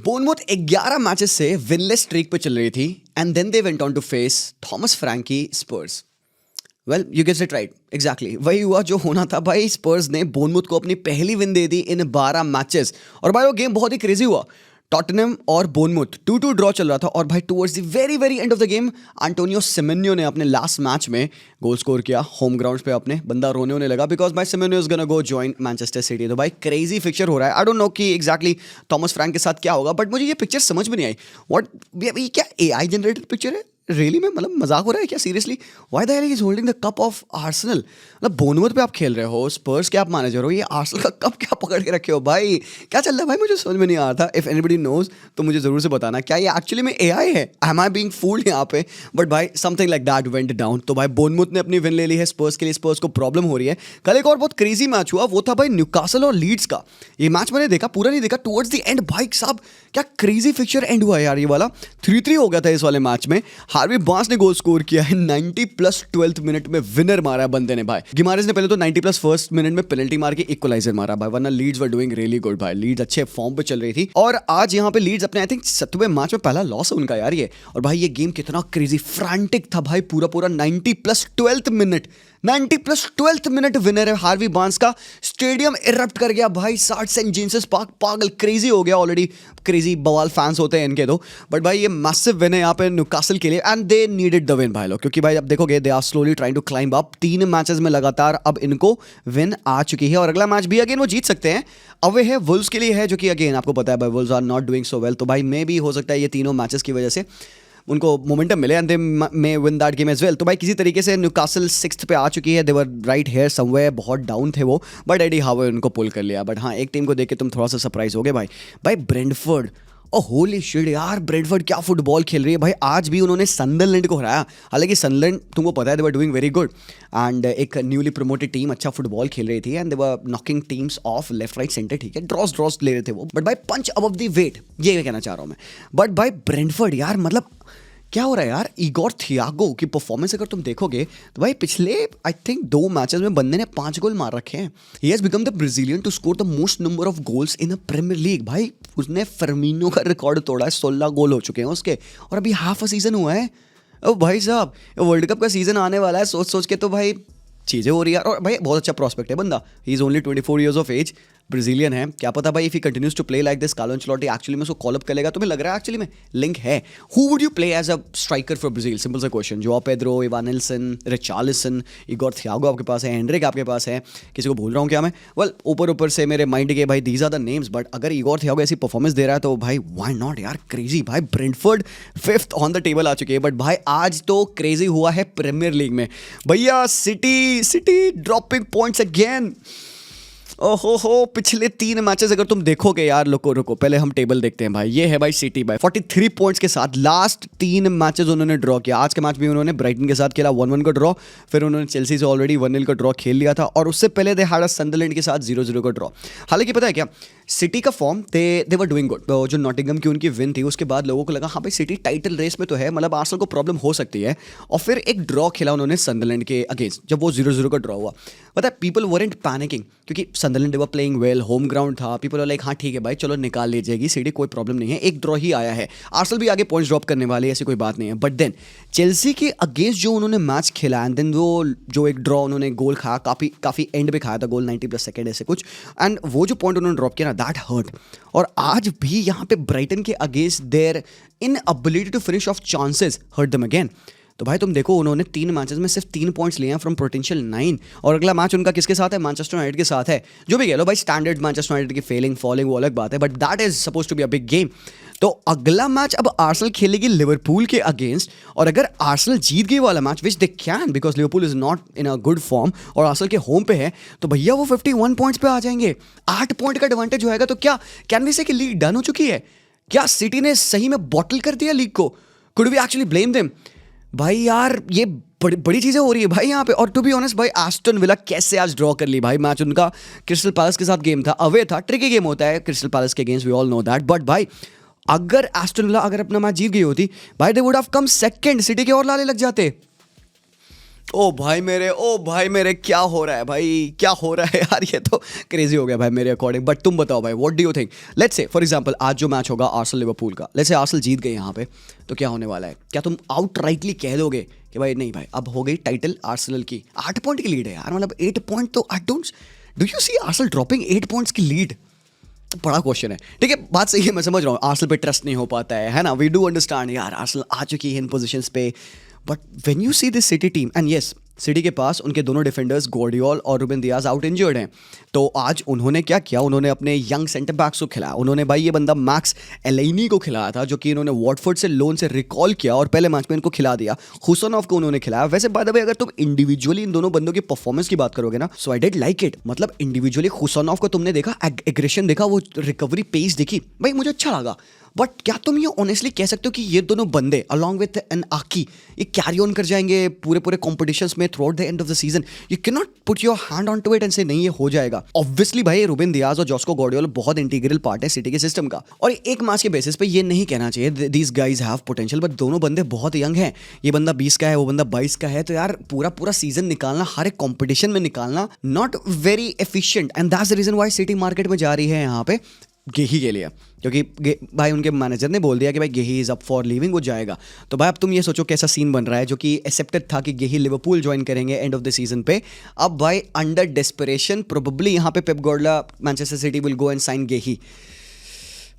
बोर्नमouth 11 matches से winless streak पे चल रही थी and then they went on to face Thomas Frankie Spurs. Well you gets it right, exactly वही हुआ जो होना था भाई। स्पर्स ने बोर्नमouth को अपनी पहली विन दे दी इन 12 मैचेस और भाई वो गेम बहुत ही क्रेजी हुआ। टॉटनहम और बोर्नमouth 2-2 ड्रॉ चल रहा था और भाई towards the very very and of the game Antonio Semenyo ने अपने लास्ट मैच में गोल स्कोर किया। होम ग्राउंड पे अपने बंदा रोने होने लगा बिकॉज भाई Semenyo is gonna go join Manchester city. तो भाई क्रेजी फिक्चर हो रहा है। आई डोंट नो कि एग्जैक्टली थॉमस फ्रैंक के साथ क्या होगा, बट मुझे ये पिक्चर समझ में नहीं आई। व्हाट ये क्या एआई जनरेटेड पिक्चर है? रियली में मतलब मजाक हो रहा है क्या? Seriously why the hell he is holding the cup of Arsenal? मतलब बोर्नमouth पे आप खेल रहे हो, स्पर्स के आप मैनेजर हो, ये आर्सेनल का कप क्या पकड़ के रखे हो भाई? क्या चल रहा है भाई? मुझे समझ में नहीं आ रहा था। इफ एनीबडी नोज तो मुझे जरूर से बताना, क्या ये एक्चुअली में एआई है? एम आई बीइंग फूल्ड यहाँ पे? बट भाई something like that went down. तो भाई बोर्नमouth ने अपनी विन ले ली है। स्पर्स के लिए स्पर्स को प्रॉब्लम हो रही है। कल एक और बहुत क्रेजी मैच हुआ, वो था भाई न्यूकासल और लीड्स का। ये मैच मैंने देखा, पूरा नहीं देखा, टुवर्ड्स द एंड भाई साहब क्या क्रेजी फिक्चर एंड हुआ यार। ये वाला 3-3 हो गया था इस वाले मैच में। हार्वी बार्न्स ने गोल स्कोर किया है 90+ 12th मिनट में, विनर मारा है बंदे ने भाई। गिमारेज ने पहले तो 90+ 1st मिनट में पेनल्टी मार के इक्वलाइजर मारा भाई, वरना Leeds were doing really good भाई। लीड्स अच्छे फॉर्म पे चल रही थी और आज यहाँ पे लीड्स अपने आई थिंक 7वें मैच में पहला लॉस है उनका यार ये। और भाई ये गेम कितना क्रेजी फ्रैंटिक था भाई, पूरा पूरा 90+ 12th minute, 90+ 12th minute winner है हार्वी बार्न्स का। स्टेडियम इरप्ट कर गया भाई, 60 सेंट जेम्स पार्क पागल क्रेजी हो गया। ऑलरेडी क्रेजी बवाल फैंस होते हैं इनके तो, बट भाई ये मैसिव विन है यहाँ पे न्यूकासल के लिए and they needed the win भाई लोग, क्योंकि भाई अब देखोगे they are slowly trying to climb up. 3 matches में लगातार अब इनको विन आ चुकी है और अगला मैच भी अगेन वो जीत सकते हैं। अवे है वुल्व्स के लिए है, जो कि अगेन आपको पता है भाई Wolves are not doing so well. तो भाई मे भी हो सकता है ये तीनों मैचेस की वजह से उनको मोमेंटम मिले and they may win that game as well. तो भाई किसी तरीके से न्यूकासल 6th पे आ चुकी है। They were right hair somewhere, बहुत डाउन थे वो, बट एडी हाउ उनको पुल कर लिया। बट हाँ, एक टीम को देख के तुम थोड़ा सा सरप्राइज हो गए भाई ब्रेंटफोर्ड। ओ होली शिट यार, ब्रेंटफोर्ड क्या फुटबॉल खेल रही है भाई। आज भी उन्होंने सनडरलैंड को हराया। हालांकि सनडरलैंड तुमको पता है they were doing very good and एक न्यूली प्रमोटेड टीम अच्छा फुटबॉल खेल रही थी and they were knocking teams off left right centre. ठीक है, ड्रॉस ले रहे थे वो, बट भाई पंच अबव द वेट, ये कहना चाह रहा हूँ मैं। बट भाई ब्रेंटफोर्ड यार, मतलब क्या हो रहा है यार? इगोर थियागो की परफॉर्मेंस अगर तुम देखोगे तो भाई पिछले आई थिंक 2 मैचेस में बंदे ने 5 गोल मार रखे हैं। He has become the Brazilian to score the most number of goals in a Premier League. भाई उसने फर्मिनो का रिकॉर्ड तोड़ा है, 16 गोल हो चुके हैं उसके और अभी हाफ अ सीजन हुआ है। ओ भाई साहब, वर्ल्ड कप का सीजन आने वाला है, सोच सोच के तो भाई चीज़ें हो रही है। और भाई बहुत अच्छा प्रॉस्पेक्ट है बंदा, he is only 24 years of age, Brazilian है। क्या पता भाई if he continues to play like this, Carlo Ancelotti actually में उसको कॉल अप करेगा। तुम्हें लग रहा है एक्चुअली में लिंक है? Who would you play as a striker for Brazil? Simple सा question. Joao Pedro, Evanilson, Richarlison, Igor Thiago आपके पास है, हेनरिक आपके पास है, किसी को भूल रहा हूँ क्या मैं? वेल ऊपर से मेरे माइंड के भाई these are the names, but अगर इगोर थियागो ऐसी परफॉर्मेंस दे रहा है तो भाई व्हाई नॉट यार, क्रेजी भाई। Brentford 5th on the table आ चुकी है, बट भाई आज तो क्रेजी हुआ है प्रीमियर लीग में भैया। City dropping points again. ओहो पिछले 3 मैचेस अगर तुम देखोगे यार, रुको पहले हम टेबल देखते हैं भाई। ये है भाई सिटी भाई 43 पॉइंट्स के साथ। लास्ट 3 मैचेस उन्होंने ड्रॉ किया। आज के मैच भी उन्होंने ब्राइटन के साथ खेला 1-1 का ड्रॉ, फिर उन्होंने चेल्सी से ऑलरेडी 1-0 का ड्रॉ खेल लिया था और उससे पहले दे हैड सनडरलैंड के साथ 0-0 का ड्रॉ। हालांकि पता है क्या, सिटी का form they were doing good. जो नॉटिंघम की उनकी विन थी उसके बाद लोगों को लगा हाँ भाई सिटी टाइटल रेस में तो है, मतलब आर्सेनल को प्रॉब्लम हो सकती है। और फिर एक ड्रॉ खेला उन्होंने सनडरलैंड के अगेंस्ट, जब वो 0-0 का ड्रॉ हुआ। पता है पीपल वरेंट पैनिकिंग क्योंकि Sunderland were playing well, home ground था। पीपल लाइक हाँ ठीक है भाई चलो निकाल लीजिएगी सिटी, कोई प्रॉब्लम नहीं है, एक ड्रॉ ही आया है, आर्सेनल भी आगे पॉइंट्स ड्रॉप करने वाले, ऐसी कोई बात नहीं है। बट देन चेल्सी के अगेंस्ट जो उन्होंने मैच खेला एंड देन वो जो एक ड्रॉ उन्होंने गोल खाया, काफ़ी एंड पे खाया था गोल, 90+ सेकेंड ऐसे कुछ, एंड वो जो पॉइंट उन्होंने ड्रॉप किया ना दैट हर्ट। और आज भी यहाँ पे ब्राइटन के against their inability to finish off chances hurt them again. तो भाई तुम देखो उन्होंने 3 मैचेस में सिर्फ 3 पॉइंट्स लिए हैं फ्रॉम पोटेंशियल 9 और अगला मैच उनका किसके साथ है? मैनचेस्टर यूनाइटेड के साथ है। जो भी कह लो भाई स्टैंडर्ड मैनचेस्टर यूनाइटेड की फेलिंग फॉलिंग वो अलग बात है, but that is suppose to be a big game. तो अगला मैच अब आर्सेनल खेलेगी लिवरपूल के अगेंस्ट और अगर आर्सेनल जीत गई वाला match, which they can because Liverpool is not in a good form और आर्सेनल के होम पे है, तो भैया वो 51 पॉइंट्स पे आ जाएंगे। 8 पॉइंट का एडवांटेज होएगा। तो क्या कैन वी से कि लीग डन हो चुकी है? क्या सिटी ने सही में बॉटल कर दिया लीग को? Could we actually blame them? भाई यार ये बड़ी चीज़ें हो रही है भाई यहाँ पे। और टू बी ऑनेस्ट भाई एस्टन विला कैसे आज ड्रॉ कर ली भाई मैच उनका? क्रिस्टल पैलेस के साथ गेम था, अवे था, ट्रिकी गेम होता है क्रिस्टल पैलेस के against, we all know that. But भाई अगर एस्टन विला अगर अपना मैच जीत गई होती भाई they would have come second, city के और लाले लग जाते। ओ भाई मेरे, क्या हो रहा है भाई, क्या हो रहा है यार, ये तो क्रेजी हो गया भाई मेरे अकॉर्डिंग। बट तुम बताओ भाई, what do you think? Let's say for example आज जो मैच होगा आर्सेनल लिवरपूल का, लेट्स से आर्सेनल जीत गए यहाँ पे, तो क्या होने वाला है? क्या तुम आउटराइटली कह दोगे कि भाई नहीं भाई अब हो गई टाइटल आर्सेनल की? 8 पॉइंट की लीड है यार, मतलब 8 पॉइंट, तो I don't, do you see Arsenal dropping 8 points की लीड? तो बड़ा क्वेश्चन है। ठीक है, बात सही है, मैं समझ रहा हूँ आर्सेनल पे ट्रस्ट नहीं हो पाता है ना, वी डू अंडरस्टैंड यार, आर्सेनल आ चुकी है इन पोजीशंस पे। But when you see this city team, and yes city के पास उनके दोनों डिफेंडर्स गॉर्डियोल और रूबेन दियाज आउट इंजर्ड हैं, तो आज उन्होंने क्या किया, उन्होंने अपने यंग सेंटर बैक्स को खिलाया। उन्होंने भाई ये बंदा मैक्स एलेनी को खिलाया था, जो कि इन्होंने वॉटफोर्ड से लोन से रिकॉल किया और पहले मैच में इनको खिला दिया। हुसैनोव को उन्होंने खिलाया। वैसे बाय द वे अगर तुम इंडिविजुअली इन दोनों बंदों की परफॉर्मेंस की बात करोगे ना, सो आई डिड लाइक इट। मतलब इंडिविजुअली हुसैनोव को तुमने देखा, एग्रेशन देखा, वो रिकवरी पेस देखी, भाई मुझे अच्छा लगा। बट क्या तुम ये ऑनेस्टली कह सकते हो कि ये दोनों बंदे अलॉन्ग विद एन आकी ये कैरी ऑन कर जाएंगे पूरे पूरे कॉम्पिटिशंस में throughout the end of the season? You can not put your hand on to it and से नहीं ये हो जाएगा। ऑब्वियसली भाई रूबेन दियाज और जॉस्को गॉर्डियोल बहुत इंटीग्रल पार्ट है सिटी के सिस्टम का, और एक मैच के बेसिस पे ये नहीं कहना चाहिए these guys have potential, but दोनों बंदे बहुत यंग हैं। ये बंदा 20 का है, वो बंदा 22 का है, तो यार पूरा पूरा सीजन निकालना, हर एक कॉम्पिटिशन में निकालना not very efficient, and that's the reason why City market में जा रही है यहाँ पे गेही के लिए, क्योंकि भाई उनके मैनेजर ने बोल दिया कि भाई गेही इज अप फॉर लीविंग, वो जाएगा। तो भाई अब तुम ये सोचो कैसा सीन बन रहा है, जो कि एक्सेप्टेड था कि गेही लिवरपूल ज्वाइन करेंगे एंड ऑफ द सीजन पे। अब भाई अंडर डेस्परेशन प्रोबेबली यहाँ पे Pep Guardiola Manchester City will go and sign Guehi.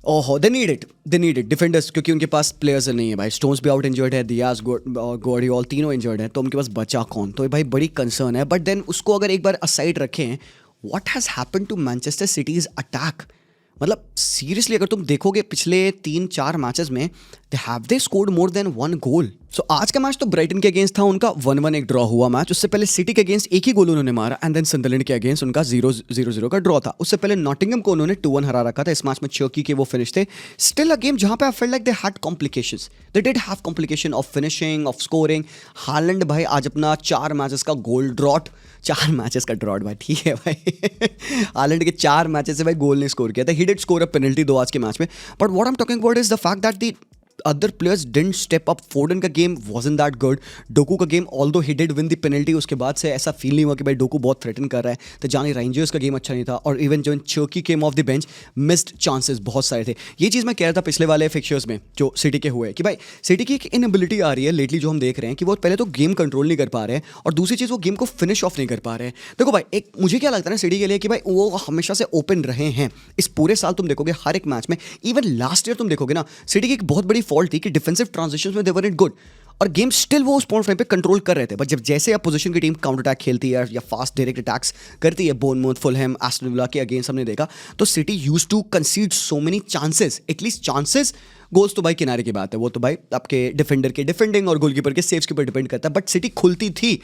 ओहो, दे नीड इट डिफेंडर्स, क्योंकि उनके पास प्लेयर्स नहीं है भाई। स्टोन्स भी आउट इंजर्ड है, दियाज गॉर्डियोल तीनों इंजर्ड हैं, तो उनके पास बचा कौन? तो भाई बड़ी कंसर्न है। बट देन उसको अगर एक बार असाइड रखें, what has happened to Manchester City's attack? मतलब सीरियसली अगर तुम देखोगे पिछले 3-4 मैचेस में, दे स्कोर्ड मोर देन 1 गोल। सो आज का मैच तो ब्राइटन के अगेंस्ट था, उनका 1-1 एक ड्रॉ हुआ मैच। उससे पहले सिटी के अगेंस्ट एक ही गोल उन्होंने मारा, एंड देन सनडरलैंड के अगेंस्ट उनका 0-0 का ड्रॉ था। उससे पहले नॉटिंघम को उन्होंने 2-1 हरा रखा था। इस मैच में चर्की के वो फिनिश थे। स्टिल अ गेम जहां पे I felt like they had complications, they did have complication of finishing, of scoring. Holland भाई आज अपना 4 मैचेस का गोल ड्रॉट, 4 मैचेस का ड्रॉट भाई, ठीक है भाई हालैंड के 4 मैचेस से भाई गोल नहीं स्कोर किया था। He did score a penalty 2 आज के मैच में, but what I am talking about is the fact that the other players didn't step up. Foden का game wasn't that good. Docu का game although he did win the penalty, उसके बाद से ऐसा feel नहीं हुआ कि भाई डोकू बहुत थ्रेटन कर रहा है। तो जानी रेंजर्स का गेम अच्छा नहीं था, और इवन जो Cherki came off the bench, missed chances बहुत सारे थे। ये चीज़ मैं कह रहा था पिछले वाले फिक्चर्स में जो सिटी के हुए, कि भाई सिटी की एक इनएबिलिटी आ रही है लेटली, जो हम देख रहे हैं कि वो पहले तो गेम कंट्रोल नहीं कर पा रहे हैं, और दूसरी चीज़ वो गेम को फिनिश ऑफ नहीं कर पा रहे हैं। देखो भाई, एक मुझे क्या लगता है ना सिटी के लिए, कि भाई वो हमेशा से ओपन रहे हैं इस पूरे साल। तुम देखोगे हर एक मैच में, इवन लास्ट ईयर तुम देखोगे ना, सिटी की एक बहुत बड़ी फॉल्ट थी कि डिफेंसिव ट्रांजिशंस में दे वर इट गुड, और गेम स्टिल वो उस पॉइंट फ्रेम पे कंट्रोल कर रहे थे। बट जब जैसे अपोजिशन की टीम काउंटर अटैक खेलती है या फास्ट डायरेक्ट अटैक्स करती है, बोर्नमouth, फुलहैम, एस्टन विला के अगेंस्ट हमने देखा, तो City used to concede so many chances, at least chances. Goals तो भाई किनारे की बात है, वो तो भाई आपके डिफेंडर के डिफेंडिंग और गोलकीपर के सेव्स के ऊपर डिपेंड करता है, बट सिटी खुलती थी।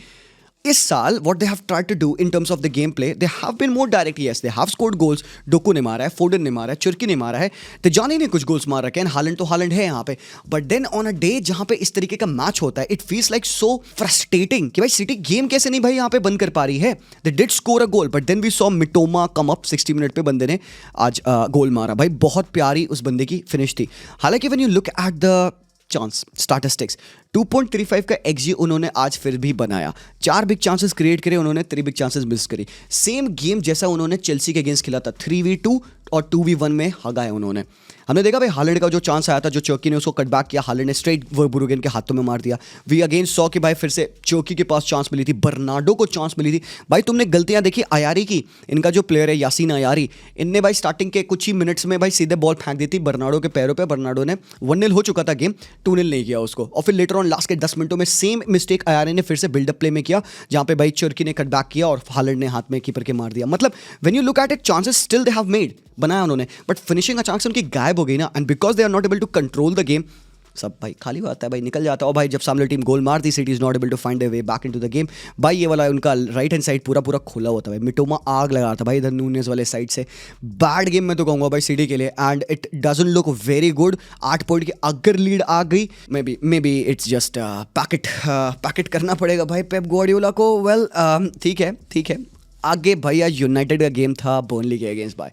इस साल what they have tried to do in terms of the gameplay, they have been more direct. Yes, they have scored goals. Docu ने मारा है, फोडन ने मारा है, चर्की ने मारा है, तिजानी ने कुछ गोल्स मार रखे हैं, हालैंड तो हालैंड है यहाँ पे। But then on a day जहाँ पे इस तरीके का मैच होता है, it feels like so frustrating कि भाई सिटी गेम कैसे नहीं भाई यहाँ पे बंद कर पा रही है। They did score a goal, but then we saw Mitoma come up 60 minute पे बंदे ने आज गोल मारा। भाई बहुत प्यारी उस बंदे की फिनिश थी। हालांकि when you look at the chance statistics, 2.35 का XG उन्होंने आज फिर भी बनाया। 4 बिग चांसेस क्रिएट करे उन्होंने, 3 बिग चांसेस मिस करी। सेम गेम जैसा उन्होंने चेल्सी के अगेंस्ट खेला था, 3v2 और 2v1 में हगाए उन्होंने। हमने देखा भाई हालैंड का जो चांस आया था, जो चर्की ने उसको कट बैक किया, हालैंड ने स्ट्रेट वर्बुरुगेन के हाथों में मार दिया। वी अगेन सॉ कि भाई फिर से चर्की के पास चांस मिली थी, बर्नार्डो को चांस मिली थी। भाई तुमने गलतियां देखी अयारी की, इनका जो प्लेयर है यासीन अयारी, इनने भाई स्टार्टिंग के कुछ ही मिनट्स में भाई सीधे बॉल फेंक दी थी बर्नार्डो के पैरों पे। बर्नार्डो ने 1-0 हो चुका था गेम, 2-0 नहीं किया उसको, और फिर लेटर ऑन लास्ट के 10 मिनटों में सेम मिस्टेक अयारी ने फिर से बिल्डअप प्ले में किया, जहां पे भाई चर्की ने कट बैक किया और हालैंड ने हाथ में कीपर के मार दिया। मतलब when you look at it, chances still they have made, बनाया उन्होंने, बट फिनिशिंग अचानक से उनकी गायब हो गई ना, and because they are not able to control the game, सब भाई खाली आता है भाई, निकल जाता है। और भाई जब सामने टीम गोल मारती, City is not able to find a way back into the game. भाई ये वाला उनका राइट हैंड साइड पूरा पूरा खुला होता है भाई, मिटोमा आग लगा रहा था भाई इधर नूनेस वाले साइड से। बैड गेम मैं तो कहूँगा भाई सिटी के लिए, and it doesn't look very good. 8 point की अगर लीड आ गई, may be it's just packet करना पड़ेगा भाई पेप गार्डियोला को। वेल ठीक है। आगे भैया यूनाइटेड का गेम था बर्नली के अगेंस्ट भाई।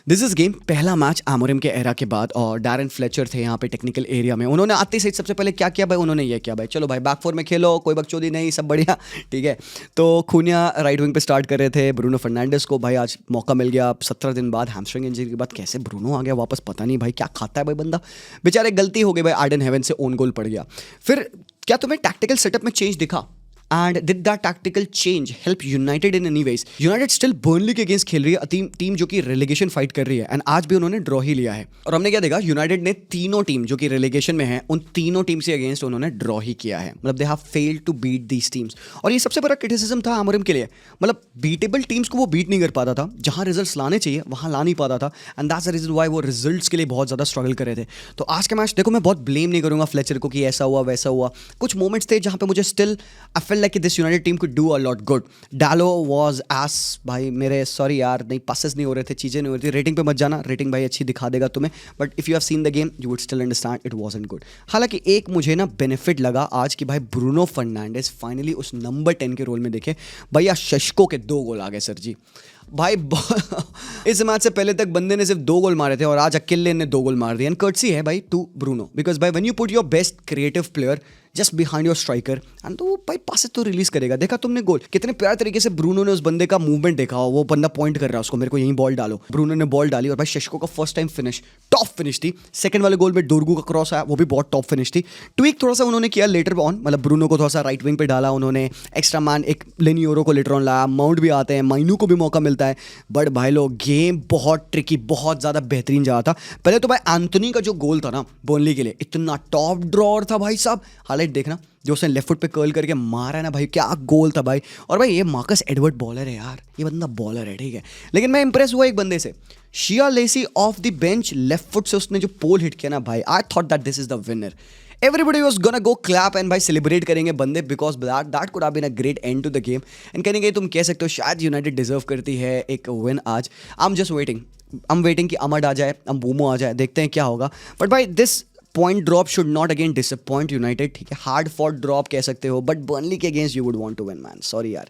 दिस इज गेम पहला मैच आमोरिम के एरा के बाद, और डैरन फ्लेचर थे यहाँ पे टेक्निकल एरिया में। उन्होंने आते से सबसे पहले क्या किया भाई, उन्होंने ये किया भाई चलो भाई बैक फोर में खेलो, कोई बकचोदी नहीं, सब बढ़िया, ठीक है। तो खूनिया राइट विंग पे स्टार्ट कर रहे थे, ब्रूनो फर्नांडिस को भाई आज मौका मिल गया 17 दिन बाद हैमस्ट्रिंग इंजरी के बाद। कैसे ब्रूनो आ गया वापस पता नहीं भाई, क्या खाता है भाई बंदा, बेचारे गलती हो गई भाई, आर्डन हेवन से ओन गोल पड़ गया। फिर क्या तुम्हें टैक्टिकल सेटअप में चेंज दिखा? And did that tactical change help United in any ways? United still Burnley के अगेंस्ट खेल रही है, टीम जो कि relegation फाइट कर रही है, एंड आज भी उन्होंने ड्रॉ ही लिया है। और हमने क्या देखा, यूनाइटेड ने तीनों टीम जो कि relegation में है उन तीनों टीम से अगेंस्ट उन्होंने ड्रॉ ही किया है। मतलब they have failed to beat these teams, और ये सबसे बड़ा क्रिटिसिज्म था आमोरिम के लिए। मतलब बीटेबल टीम्स को वो बीट नहीं कर पाता था, जहां रिजल्ट्स लाने चाहिए वहां ला नहीं पाता था, and that's the reason why वो रिजल्ट्स के लिए बहुत ज़्यादा स्ट्रगल कर रहे थे। तो आज का मैच देखो, मैं बहुत ब्लेम नहीं करूंगा फ्लेचर को कि ऐसा हुआ वैसा हुआ, कुछ मोमेंट्स थे जहां पे मुझे still I felt like this United team could do a lot good. Dallo was as भाई मेरे सॉरी यार, नहीं पासेस नहीं हो रहे थे, चीज़ें नहीं हो रही थी। रेटिंग पे मत जाना, रेटिंग भाई अच्छी दिखा देगा तुम्हें, but if you have seen the game you would still understand it wasn't good. हालांकि एक मुझे ना बेनिफिट लगा आज कि भाई ब्रूनो फर्नांडिस फाइनली उस नंबर 10 के रोल में देखे। भैया शशको के 2 गोल आ गए सर जी भाई। इस मैच से पहले तक बंदे ने सिर्फ 2 गोल मारे थे और आज अकेले ने 2 गोल मार दिए, एंड कर्टसी है भाई टू ब्रूनो, बिकॉज भाई when you put your best creative player just behind your striker, and तो भाई पासेस तो रिलीज करेगा। देखा तुमने गोल, कितने प्यारे तरीके से ब्रूनो ने उस बंदे का मूवमेंट देखा, वो बंदा पॉइंट कर रहा है उसको, मेरे को यही बॉल डालो, ब्रूनो ने बॉल डाली, और भाई शशको का first time finish top finish थी। सेकंड वाले गोल में डोरगू का क्रॉस आया, वो भी बहुत टॉप फिनिश थी। ट्विक थोड़ा सा उन्होंने किया लेटर ऑन, मतलब ब्रूनो को थोड़ा सा राइट विंग पे डाला उन्होंने, एक्स्ट्रा मैन एक लेनियोरो को लेटर ऑन लाया, माउंट भी आते हैं, माइनू को भी मौका मिलता है, बट भाई लोग गेम बहुत ट्रिकी, बहुत ज़्यादा बेहतरीन जा था। पहले तो भाई एंथोनी का जो गोल था ना बर्नली के लिए, इतना टॉप ड्रॉर था भाई साहब, हाईलाइट देखना जो उसने लेफ्ट फुट पे कर्ल करके मारा है ना भाई, क्या गोल था भाई। और भाई ये मार्कस एडवर्ड बॉलर है यार, ये बंदा बॉलर है ठीक है, लेकिन मैं इंप्रेस हुआ एक बंदे से, शिया लेसी off the bench left foot से उसने जो पोल हिट किया ना भाई, I thought that this is the winner. Everybody was gonna go clap and भाई सेलिब्रेट करेंगे बंदे, because that could have been a great end to the game, and कहीं ना कहीं तुम कह सकते हो शायद यूनाइटेड डिजर्व करती है एक विन आज। I'm just waiting कि अमड आ जाए, अम्बूमो आ जाए, देखते हैं क्या होगा। बट भाई this point drop should not again disappoint United, ठीक है, हार्ड फॉर ड्रॉप कह सकते हो, बट बर्नली के against you would want to win man, sorry यार,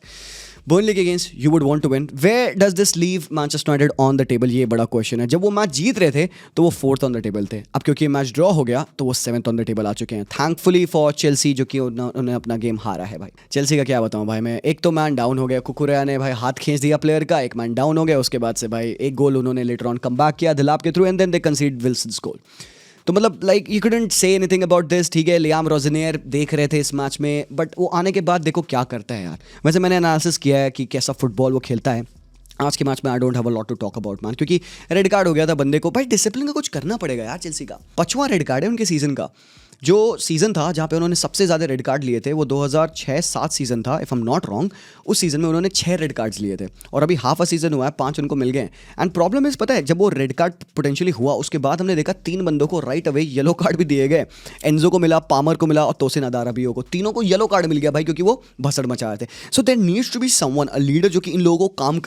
बर्नली के against you would want to win. Where does this leave Manchester United on the table, ये बड़ा क्वेश्चन है। जब वो मैच जीत रहे थे तो वो 4th ऑन द टेबल थे, अब क्योंकि मैच ड्रॉ हो गया तो वो 7th ऑन द टेबल आ चुके हैं, थैंकफुली फॉर चेल्सी जो कि उन्होंने अपना गेम हारा है भाई। चेल्सी का क्या बताऊं भाई मैं, एक तो मैन डाउन हो गया, कुकुरेया ने भाई हाथ खींच दिया प्लेयर का, एक मैन डाउन हो गया, उसके बाद से भाई एक गोल उन्होंने लेटर ऑन कम बैक किया दिलाप के through, and then they concede Wilson's goal. तो मतलब like you couldn't say anything about this, ठीक है। लियाम रोजनियर देख रहे थे इस मैच में, बट वो आने के बाद देखो क्या करता है यार। वैसे मैंने एनालिसिस किया है कि कैसा फुटबॉल वो खेलता है। आज के मैच में I don't have a lot to talk about man, क्योंकि रेड कार्ड हो गया था बंदे को। भाई डिसिप्लिन का कुछ करना पड़ेगा यार, चेल्सी का 5वां रेड कार्ड है उनके सीजन का। जो सीज़न था जहाँ पे उन्होंने सबसे ज़्यादा रेड कार्ड लिए थे वो 2006-07 सीज़न था, if I am not wrong. उस सीज़न में उन्होंने 6 रेड कार्ड्स लिए थे, और अभी हाफ अ सीज़न हुआ है, 5 उनको मिल गए। एंड प्रॉब्लम इस पता है, जब वो रेड कार्ड पोटेंशियली हुआ उसके बाद हमने देखा 3 बंदों को राइट अवे येलो कार्ड भी दिए गए। एंजो को मिला, पामर को मिला, और तोसिन अदाराबियो को, तीनों को येलो कार्ड मिल गया भाई, क्योंकि वो भसड़ मचा रहे थे। So there needs to be someone, a leader जो कि इन लोगों को काम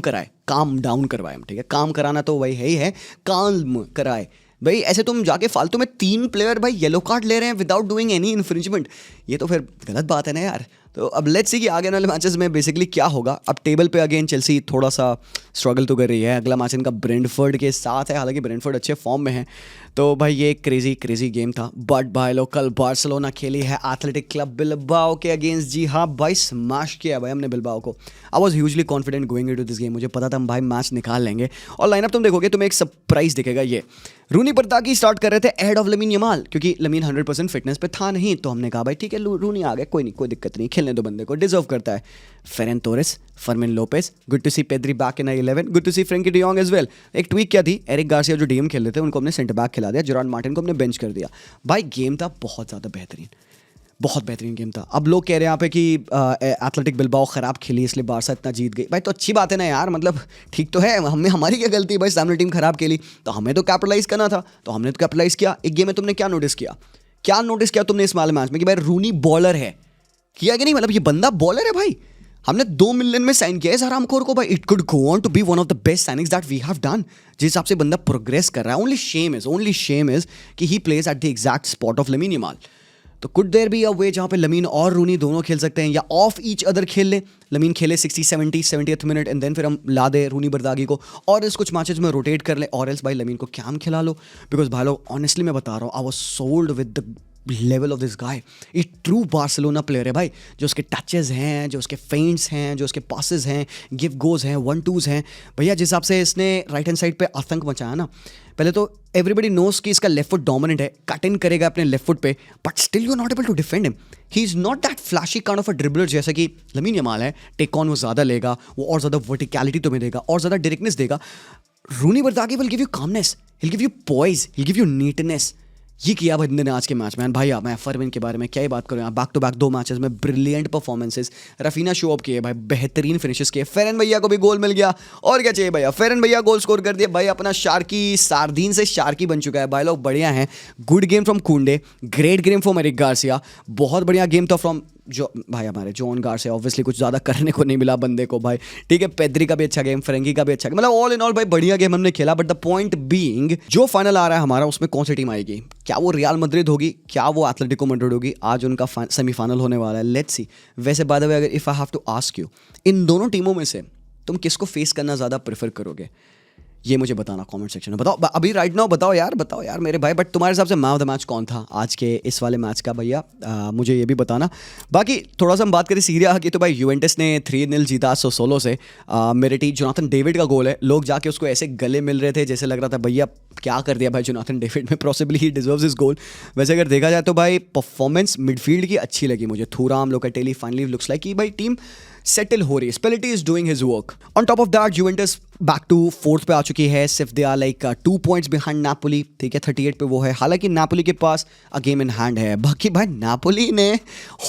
कराए, काम डाउन करवाए, ठीक है। काम कराना तो वही है ही है, काम कराए भाई। ऐसे तुम जाके फालतू में 3 प्लेयर भाई येलो कार्ड ले रहे हैं विदाउट डूइंग एनी इन्फ्रिंजमेंट, ये तो फिर गलत बात है ना यार। तो अब लेट्स सी कि आगे वाले मैचेस में बेसिकली क्या होगा। अब टेबल पे अगेन चेल्सी थोड़ा सा स्ट्रगल तो कर रही है, अगला मैच इनका ब्रेंटफोर्ड के साथ है, हालांकि ब्रेंटफोर्ड अच्छे फॉर्म में है। तो भाई ये क्रेजी गेम था। बट भाई लोग कल बार्सिलोना खेली है एथलेटिक क्लब बिलबाओ के अगेंस्ट, जी हाँ भाई स्मैश किया भाई हमने बिलबाओ को। I was hugely confident going into this game, मुझे पता था हम भाई मैच निकाल लेंगे। और लाइनअप तुम देखोगे तुम्हें एक सरप्राइज दिखेगा, ये रूनी परताकी स्टार्ट कर रहे थे अहेड ऑफ लमीन यमाल, क्योंकि लमीन 100% फिटनेस पे था नहीं, तो हमने कहा भाई ठीक है रूनी आ गए, कोई नहीं, कोई दिक्कत नहीं, खेलने दो बंदे को, डिजर्व करता है। Ferran Torres, Fermin Lopez, good to see Pedri back in 11, good to see Frenkie de Jong as well. एक ट्वीक क्या थी, एरिक गार्सिया जो डीएम खेल रहे थे उनको हमने सेंटर बैक खिला दिया, जेरार्ड मार्टिन को हमने बेंच कर दिया। भाई गेम था बहुत ज़्यादा बेहतरीन, बहुत बेहतरीन गेम था। अब लोग कह रहे हैं यहाँ पे कि एथलेटिक बिलबाओ ख़राब खेली इसलिए बारसा इतना जीत गई। भाई तो अच्छी बात है ना यार, मतलब ठीक तो है, हमारी क्या गलती है भाई, सामने टीम ख़राब खेली तो हमें तो कैपिटलाइज करना था, तो हमने तो कैपिटलाइज किया। एक गेम में तुमने क्या नोटिस किया तुमने इस वाले मैच में कि भाई रूनी बॉलर है, किया कि नहीं? मतलब ये बंदा बॉलर है भाई, हमने 2 मिलियन में साइन किया है हरामखोर को भाई। It could go on to be one of the best signings that we have done. जिस हिसाब से बंदा प्रोग्रेस कर रहा है, ओनली शेम इज कि he plays at the exact spot of Lamine Yamal. तो could there be a way जहाँ पे लमीन और रूनी दोनों खेल सकते हैं, या ऑफ ईच अदर खेल ले, लमीन खेले 60-70 मिनट एंड देन फिर हम ला दे रूनी बरदागी को और इस कुछ मैचेस में रोटेट कर ले, और एल्स भाई लमीन को कैम खिला लो। बिकॉज भाई लोग ऑनेस्टली मैं बता रहा हूँ, I was sold with the level of this guy. ये ट्रू बार्सिलोना प्लेयर है भाई, जो उसके टचेस हैं, जो उसके फेंट्स हैं, जो उसके पासेस हैं, गिव गोज हैं, 1-2s हैं भैया। जिस हिसाब से इसने राइट हैंड साइड पे आतंक मचाया ना, पहले तो एवरीबडी नोस कि इसका लेफ्ट फुट डोमिनेंट है, कट इन करेगा अपने लेफ्ट फुट पे, but still you are not able to defend him. He is not that flashy kind of a dribbler जैसे कि लमीन यमाल है। टेक ऑन वो ज़्यादा लेगा, वो और ज़्यादा वर्टिकैलिटी तुम्हें देगा, और ज़्यादा डायरेक्टनेस देगा। Roony Bardghji will give you calmness, he'll give you poise, he'll give you neatness. ये किया बंदे ने आज के मैच में भाई। मैं फरविन के बारे में क्या ही बात करूँ, बैक टू बैक 2 मैचेस में brilliant performances. Rafina show up किए भाई, बेहतरीन फिनिशेस किए। फेरन भैया को भी गोल मिल गया, और क्या चाहिए भैया। फेरन भैया गोल स्कोर कर दिया भाई, अपना शार्की सार्दीन से शार्की बन चुका है भाई लोग। बढ़िया हैं, good game from Kounde, great game from Eric Garcia, बहुत बढ़िया गेम था फ्रॉम जो भाई हमारे जॉन गार्सिया। ऑब्वियसली कुछ ज़्यादा करने को नहीं मिला बंदे को भाई, ठीक है। पेद्री का भी अच्छा गेम, फ्रेंकी का भी अच्छा गेम, मतलब ऑल इन ऑल भाई बढ़िया गेम हमने खेला। बट द पॉइंट बीइंग, जो फाइनल आ रहा है हमारा, उसमें कौन सी टीम आएगी? क्या वो रियल मैड्रिड होगी, क्या वो एथलेटिको मैड्रिड होगी? आज उनका सेमीफाइनल होने वाला है, लेट्स सी। वैसे बाय द वे, अगर if I have to ask you, इन दोनों टीमों में से तुम किसको फेस करना ज़्यादा प्रेफर करोगे? ये मुझे बताना कमेंट सेक्शन में। बताओ अभी राइट नाउ, बताओ यार मेरे भाई। बट तुम्हारे हिसाब से मैन ऑफ द मैच कौन था आज के इस वाले मैच का भैया? मुझे ये भी बताना। बाकी थोड़ा सा हम बात करें सीरिया की, तो भाई यूवेंटस ने 3-0 जीता सोलो से। मेरे टीम जोनाथन डेविड का गोल है, लोग जाके उसको ऐसे गले मिल रहे थे जैसे लग रहा था भैया क्या कर दिया भाई जोनाथन डेविड में, पॉसिबली ही डिजर्व्स हिज गोल। वैसे अगर देखा जाए तो भाई परफॉर्मेंस मिडफील्ड की अच्छी लगी मुझे। Thuram, Locatelli, finally looks like कि भाई टीम सेटल हो रही है। Spalletti is doing his work. On top of that Juventus back to 4th पे आ चुकी है, सिर्फ they are like 2 points behind Napoli, ठीक है। 38 पे वो है, हालांकि नापोली के पास अ गेम इन हैंड है। बाकी भाई नापोली ने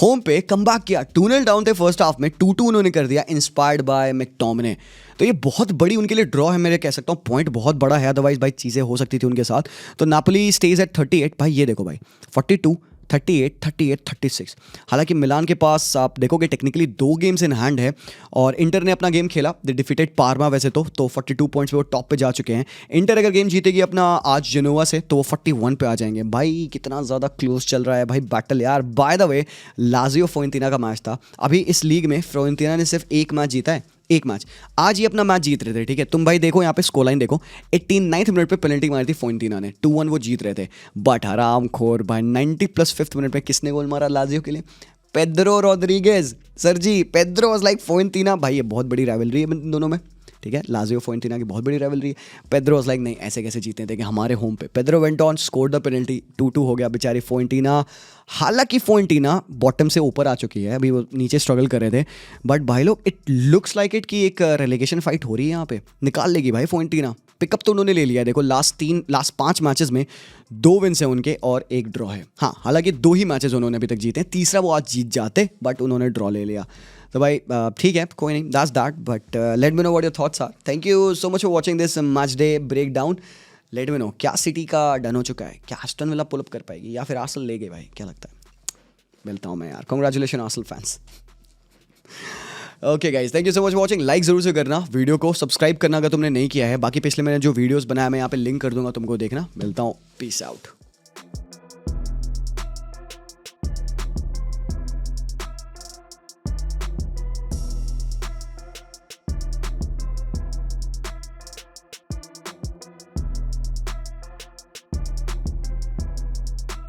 होम पे कमबैक किया, 2-0 डाउन थे फर्स्ट हाफ में, 2-2 उन्होंने कर दिया, इंस्पायर्ड बाय मैकटोमिने। तो ये बहुत बड़ी उनके लिए ड्रॉ है, मैं कह सकता हूँ। पॉइंट बहुत बड़ा है, अदरवाइज भाई चीज़ें हो सकती थी उनके साथ। तो नापोली स्टेज एट 38। भाई ये देखो भाई, 42, 38, 38, 36। हालांकि मिलान के पास आप देखोगे टेक्निकली 2 गेम्स इन हैंड है, और इंटर ने अपना गेम खेला, दे डिफीटेड पार्मा वैसे तो 42 पॉइंट्स पे वो टॉप पे जा चुके हैं। इंटर अगर गेम जीतेगी अपना आज जेनोवा से, तो वो 41 पे आ जाएंगे। भाई कितना ज़्यादा क्लोज चल रहा है भाई बैटल यार। Bye the way, Lazio Fiorentina का मैच था अभी इस लीग में। फ्योरेंटीना ने सिर्फ 1 मैच जीता है, 1 मैच। आज ये अपना मैच जीत रहे थे, ठीक है। तुम भाई देखो यहाँ पे स्कोर लाइन देखो, 89th मिनट पे पेनल्टी मारी थी फ्योरेंटीना ने, 2-1 वो जीत रहे थे। बट हराम खोर भाई 90+5th मिनट पे किसने गोल मारा लाजियो के लिए? Pedro Rodriguez sir ji. Pedro was like Fiorentina. भाई ये बहुत बड़ी राइवलरी है इन दोनों में, ठीक है। लाजियो फ्योरेंटीना की बहुत बड़ी राइवलरी है। पेड्रो वाज लाइक नहीं, ऐसे कैसे जीते थे कि हमारे होम पे। Pedro went on, scored the penalty, 2-2 हो गया। बेचारी फ्योरेंटीना, हालांकि फ्योरेंटीना बॉटम से ऊपर आ चुकी है, अभी वो नीचे स्ट्रगल कर रहे थे। बट भाई लोग, इट लुक्स लाइक इट कि एक रेलेगेशन फाइट हो रही है यहाँ पे, निकाल लेगी भाई फ्योरेंटीना। पिकअप तो उन्होंने ले लिया, देखो लास्ट 5 मैचेस में 2 विन्स हैं उनके और 1 ड्रॉ है। हाँ, हालांकि 2 ही मैचेस उन्होंने अभी तक जीते हैं, तीसरा वो आज जीत जाते, बट उन्होंने ड्रॉ ले लिया। तो भाई ठीक है, कोई नहीं, that's that. But let me know what your thoughts are. Thank you so much for watching this match day breakdown. Let me know क्या सिटी का डन हो चुका है, क्या एस्टन विला पुल अप कर पाएगी, या फिर आर्सेनल ले गए भाई, क्या लगता है? मिलता हूँ मैं यार। Congratulation Arsenal fans. Okay guys, thank you so much for watching. Like जरूर से करना, वीडियो को सब्सक्राइब करना अगर तुमने नहीं किया है। बाकी पिछले मैंने जो वीडियोस बनाया मैं यहाँ पे लिंक कर दूंगा तुमको देखना। मिलता हूँ, पीस आउट।